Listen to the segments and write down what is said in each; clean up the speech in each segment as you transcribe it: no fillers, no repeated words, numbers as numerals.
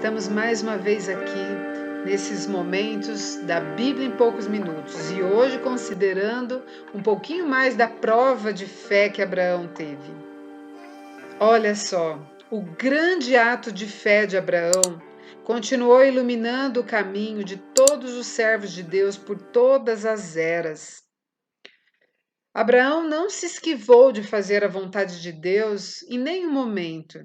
Estamos mais uma vez aqui nesses momentos da Bíblia em poucos minutos e hoje considerando um pouquinho mais da prova de fé que Abraão teve. Olha só, o grande ato de fé de Abraão continuou iluminando o caminho de todos os servos de Deus por todas as eras. Abraão não se esquivou de fazer a vontade de Deus em nenhum momento.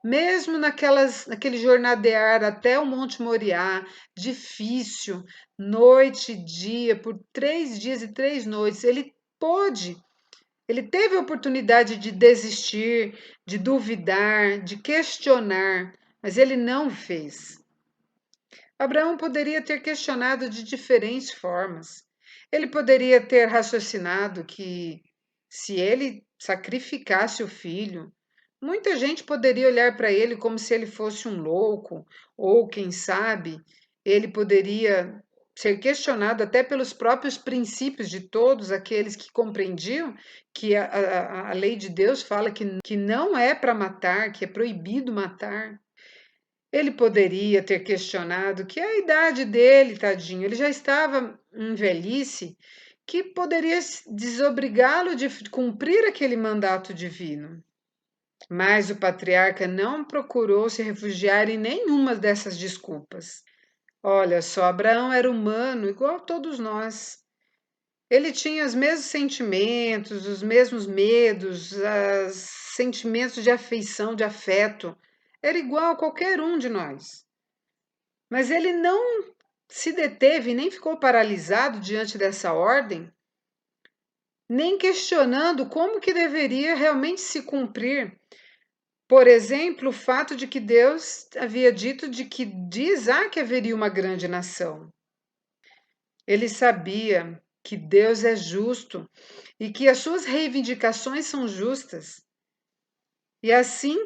Mesmo naquele jornadear até o Monte Moriá, difícil, noite e dia, por 3 dias e 3 noites, ele teve a oportunidade de desistir, de duvidar, de questionar, mas ele não fez. Abraão poderia ter questionado de diferentes formas. Ele poderia ter raciocinado que, se ele sacrificasse o filho, muita gente poderia olhar para ele como se ele fosse um louco, ou quem sabe, ele poderia ser questionado até pelos próprios princípios de todos aqueles que compreendiam que a lei de Deus fala que não é para matar, que é proibido matar. Ele poderia ter questionado que a idade dele, tadinho, ele já estava em velhice, que poderia desobrigá-lo de cumprir aquele mandato divino. Mas o patriarca não procurou se refugiar em nenhuma dessas desculpas. Olha só, Abraão era humano, igual a todos nós. Ele tinha os mesmos sentimentos, os mesmos medos, os sentimentos de afeição, de afeto. Era igual a qualquer um de nós. Mas ele não se deteve, nem ficou paralisado diante dessa ordem, nem questionando como que deveria realmente se cumprir. Por exemplo, o fato de que Deus havia dito de Isaac haveria uma grande nação. Ele sabia que Deus é justo e que as suas reivindicações são justas. E assim,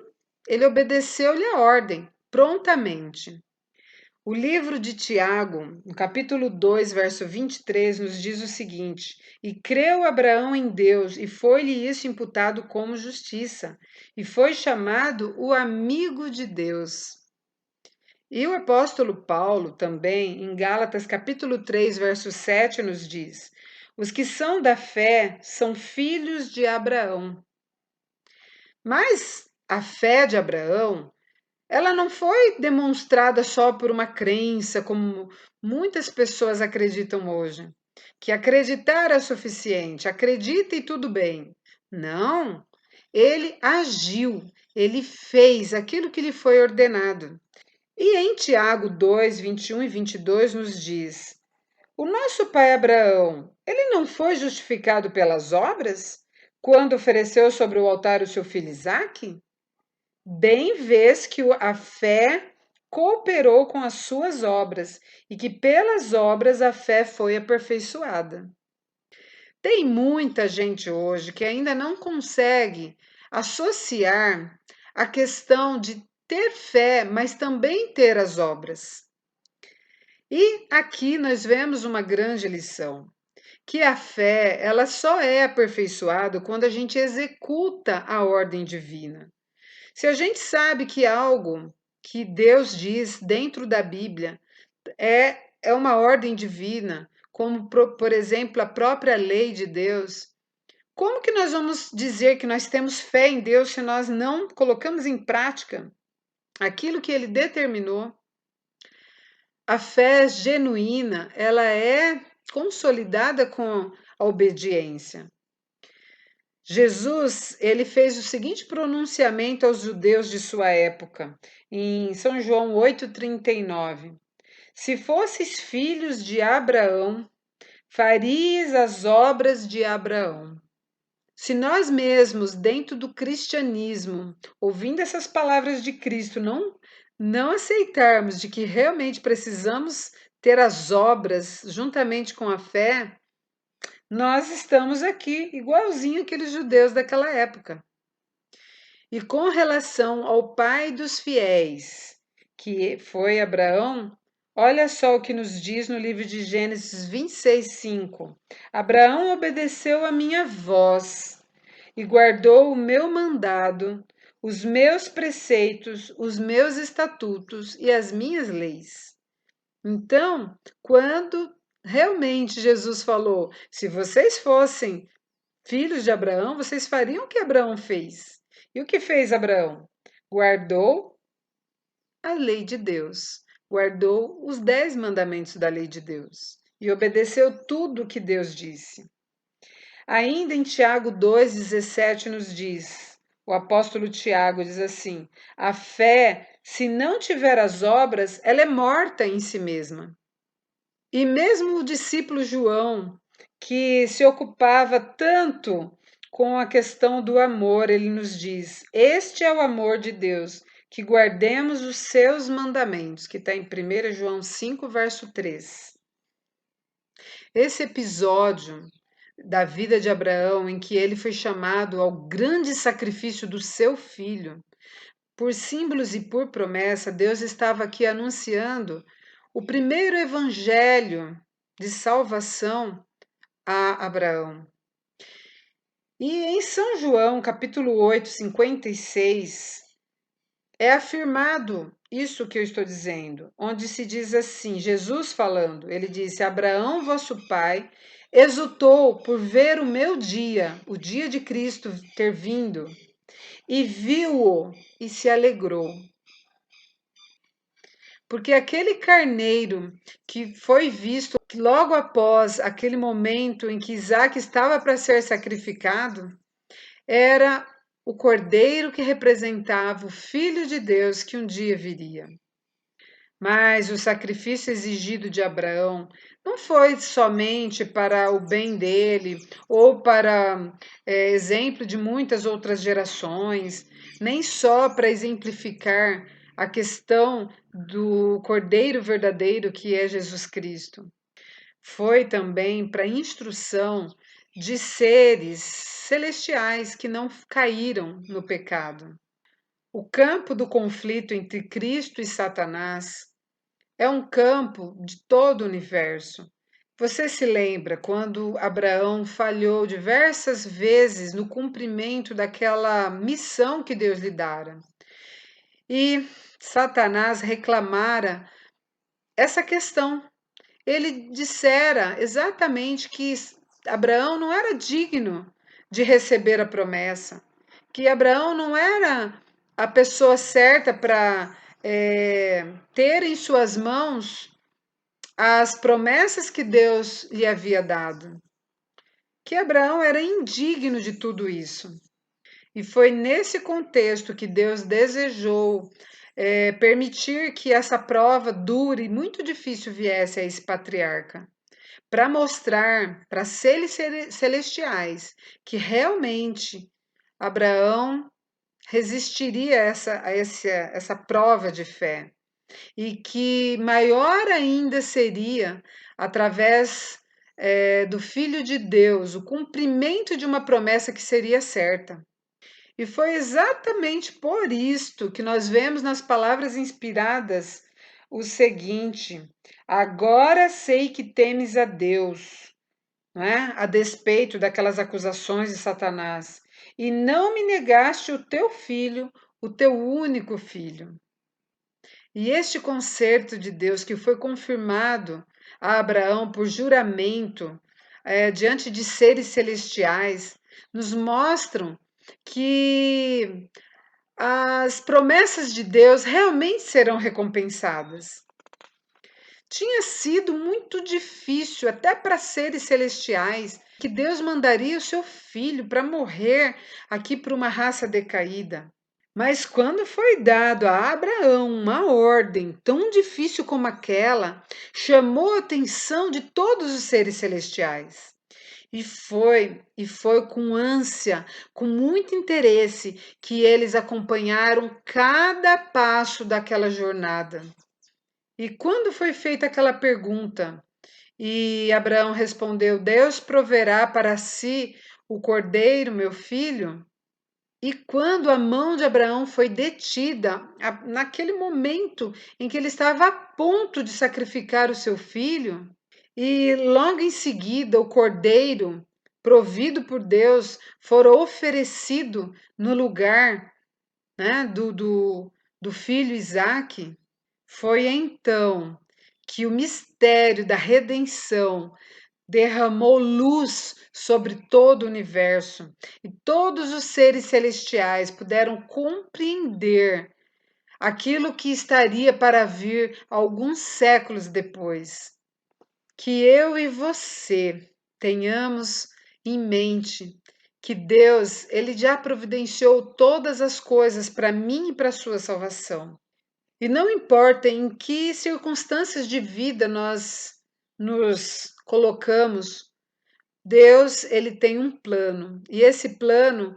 ele obedeceu-lhe a ordem, prontamente. O livro de Tiago, no capítulo 2, verso 23, nos diz o seguinte: E creu Abraão em Deus, e foi-lhe isso imputado como justiça, e foi chamado o amigo de Deus. E o apóstolo Paulo também, em Gálatas capítulo 3, verso 7, nos diz: Os que são da fé são filhos de Abraão. Mas a fé de Abraão, ela não foi demonstrada só por uma crença, como muitas pessoas acreditam hoje, que acreditar é suficiente, acredita e tudo bem. Não, ele agiu, ele fez aquilo que lhe foi ordenado. E em Tiago 2, 21 e 22 nos diz: O nosso pai Abraão, ele não foi justificado pelas obras quando ofereceu sobre o altar o seu filho Isaque? Bem vês que a fé cooperou com as suas obras e que pelas obras a fé foi aperfeiçoada. Tem muita gente hoje que ainda não consegue associar a questão de ter fé, mas também ter as obras. E aqui nós vemos uma grande lição, que a fé, ela só é aperfeiçoada quando a gente executa a ordem divina. Se a gente sabe que algo que Deus diz dentro da Bíblia é uma ordem divina, como por exemplo a própria lei de Deus, como que nós vamos dizer que nós temos fé em Deus se nós não colocamos em prática aquilo que ele determinou? A fé genuína, ela é consolidada com a obediência. Jesus, ele fez o seguinte pronunciamento aos judeus de sua época, em São João 8,39. Se fosseis filhos de Abraão, farias as obras de Abraão. Se nós mesmos, dentro do cristianismo, ouvindo essas palavras de Cristo, não aceitarmos de que realmente precisamos ter as obras juntamente com a fé, nós estamos aqui igualzinho aqueles judeus daquela época. E com relação ao pai dos fiéis, que foi Abraão, olha só o que nos diz no livro de Gênesis 26:5. Abraão obedeceu a minha voz e guardou o meu mandado, os meus preceitos, os meus estatutos e as minhas leis. Então, quando realmente Jesus falou, se vocês fossem filhos de Abraão, vocês fariam o que Abraão fez. E o que fez Abraão? Guardou a lei de Deus, guardou os 10 mandamentos da lei de Deus e obedeceu tudo o que Deus disse. Ainda em Tiago 2,17 nos diz, o apóstolo Tiago diz assim: a fé, se não tiver as obras, ela é morta em si mesma. E mesmo o discípulo João, que se ocupava tanto com a questão do amor, ele nos diz: este é o amor de Deus, que guardemos os seus mandamentos, que está em 1 João 5, verso 3. Esse episódio da vida de Abraão, em que ele foi chamado ao grande sacrifício do seu filho, por símbolos e por promessa, Deus estava aqui anunciando o primeiro evangelho de salvação a Abraão. E em São João, capítulo 8, 56, é afirmado isso que eu estou dizendo, onde se diz assim, Jesus falando, ele disse, Abraão, vosso pai, exultou por ver o meu dia, o dia de Cristo ter vindo, e viu-o e se alegrou. Porque aquele carneiro que foi visto logo após aquele momento em que Isaac estava para ser sacrificado, era o cordeiro que representava o Filho de Deus que um dia viria. Mas o sacrifício exigido de Abraão não foi somente para o bem dele ou para exemplo de muitas outras gerações, nem só para exemplificar a questão do Cordeiro verdadeiro que é Jesus Cristo. Foi também para instrução de seres celestiais que não caíram no pecado. O campo do conflito entre Cristo e Satanás é um campo de todo o universo. Você se lembra quando Abraão falhou diversas vezes no cumprimento daquela missão que Deus lhe dara? E Satanás reclamara essa questão. Ele dissera exatamente que Abraão não era digno de receber a promessa, que Abraão não era a pessoa certa para ter em suas mãos as promessas que Deus lhe havia dado, que Abraão era indigno de tudo isso. E foi nesse contexto que Deus desejou permitir que essa prova dura e muito difícil viesse a esse patriarca, para mostrar para seres celestiais que realmente Abraão resistiria a essa prova de fé e que maior ainda seria através do Filho de Deus, o cumprimento de uma promessa que seria certa. E foi exatamente por isto que nós vemos nas palavras inspiradas o seguinte: agora sei que temes a Deus, não é? A despeito daquelas acusações de Satanás, e não me negaste o teu filho, o teu único filho. E este concerto de Deus que foi confirmado a Abraão por juramento diante de seres celestiais, nos mostram que as promessas de Deus realmente serão recompensadas. Tinha sido muito difícil, até para seres celestiais, que Deus mandaria o seu filho para morrer aqui para uma raça decaída. Mas quando foi dado a Abraão uma ordem tão difícil como aquela, chamou a atenção de todos os seres celestiais. E foi com ânsia, com muito interesse, que eles acompanharam cada passo daquela jornada. E quando foi feita aquela pergunta, e Abraão respondeu: Deus proverá para si o cordeiro, meu filho? E quando a mão de Abraão foi detida, naquele momento em que ele estava a ponto de sacrificar o seu filho, e logo em seguida o cordeiro, provido por Deus, for oferecido no lugar né, do filho Isaque, foi então que o mistério da redenção derramou luz sobre todo o universo e todos os seres celestiais puderam compreender aquilo que estaria para vir alguns séculos depois. Que eu e você tenhamos em mente que Deus, ele já providenciou todas as coisas para mim e para a sua salvação. E não importa em que circunstâncias de vida nós nos colocamos, Deus, ele tem um plano, e esse plano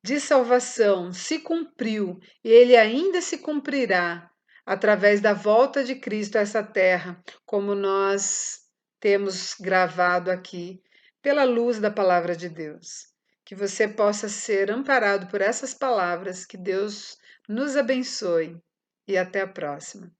de salvação se cumpriu e ele ainda se cumprirá através da volta de Cristo a essa terra, como nós temos gravado aqui pela luz da palavra de Deus. Que você possa ser amparado por essas palavras, que Deus nos abençoe e até a próxima.